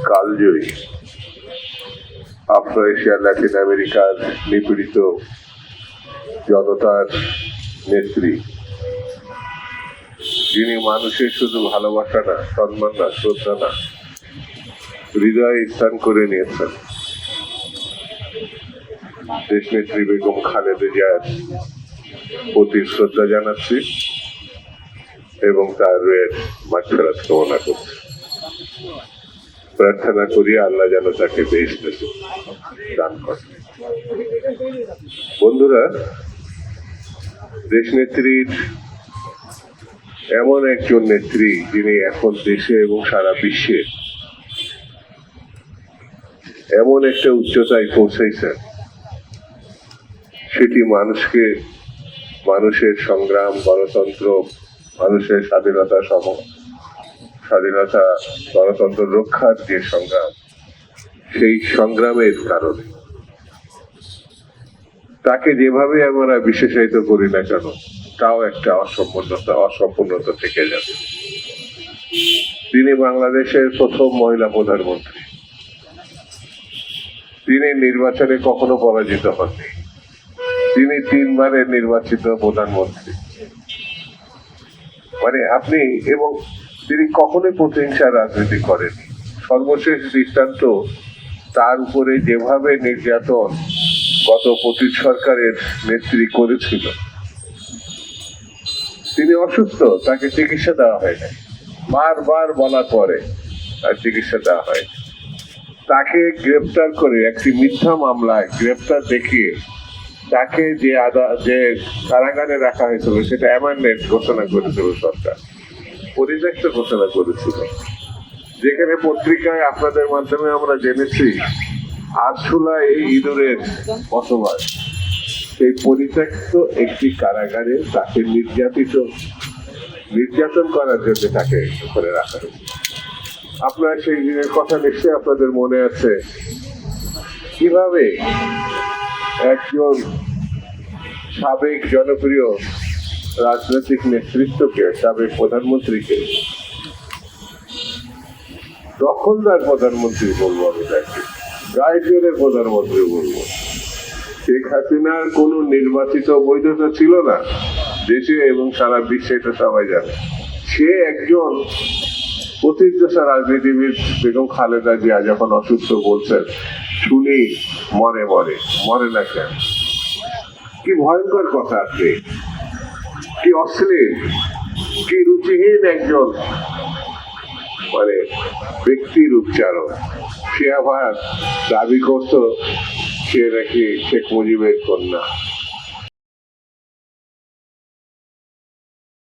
কালজয়ী Afro-Asia Latin আমেরিকার নিপীড়িত জনতার নেত্রী, যিনি মানুষের শুধু ভালোবাসা না, সম্মান না, শ্রদ্ধা না, হৃদয়ে স্থান করে নিয়েছেন দেশনেত্রী বেগম খালেদা জিয়ার প্রতি শ্রদ্ধা জানাচ্ছি এবং তার রুহের মাগফিরাত কামনা করছি। প্রার্থনা করি আল্লাহ যেন তাকে বেহেশত দান করেন। বন্ধুরা, দেশনেত্রীর এমন একজন নেত্রী যিনি এখন দেশে এবং সারা বিশ্বে এমন একটা উচ্চতায় পৌঁছাইছেন, সেটি মানুষকে, মানুষের সংগ্রাম, গণতন্ত্র, মানুষের স্বাধীনতা গণতন্ত্র রক্ষার যে সংগ্রাম, সেই সংগ্রামের কারণে তাকে যেভাবে আমরা বিশেষায়িত করি না কেন, তাও একটা অসম্পূর্ণতা থেকে যাবে। তিনি বাংলাদেশের প্রথম মহিলা প্রধানমন্ত্রী। তিনি নির্বাচনে কখনো পরাজিত হননি। তিনি 3 বারের নির্বাচিত প্রধানমন্ত্রী। আপনি, এবং তিনি কখনোই প্রতিহিংসার রাজনীতি করেনি। সর্বশেষ দৃষ্টান্ত তার উপরে যেভাবে নির্যাতন গত 25 সরকারের নেত্রী করেছিল। তিনি অসুস্থ, তাকে চিকিৎসা দেওয়া হয় না, বারবার বলার পরে তার চিকিৎসা দেওয়া হয়। তাকে গ্রেপ্তার করে একটি মিথ্যা মামলায় গ্রেপ্তার দেখিয়ে তাকে যে কারাগারে রাখা হয়েছিল সেটা অ্যামেন্ডমেন্ট ঘোষণা করেছিল সরকার, পরিত্যক্ত ঘোষণা করেছিল, যেখানে পত্রিকায় আপনাদের মাধ্যমে আমরা জেনেছি আরশোলা এই ইঁদুরের বসবাস। সেই পরিত্যক্ত একটি কারাগারে তাকে নির্যাতন করার জন্য তাকে করে রাখা হয়েছে। আপনার সেই দিনের কথা নিশ্চয়ই আপনাদের মনে আছে, কিভাবে একজন সাবেক জনপ্রিয় রাজনৈতিক নেতৃত্বকে, সাবেক প্রধানমন্ত্রীকে, দখলদার প্রধানমন্ত্রী বলবো, আমি তাকে গায়ের প্রধানমন্ত্রী বলবো। শেখ হাসিনার কোন নির্বাচিত বৈধতা ছিল না দেশে এবং সারা বিশ্বে, এটা সবাই জানে। সে একজন প্রতিষ্ঠা রাজনীতিবিদ বেগম খালেদা জিয়া যখন অসুস্থ বলছেন, শুনি মরে না কেন? কি ভয়ঙ্কর কথা! আপনি কি অশ্লীল, কি রুচিহীন একজন ব্যক্তির উচ্চারণ। সে আবার দাবি করত সে নাকি শেখ মুজিবের কন্যা।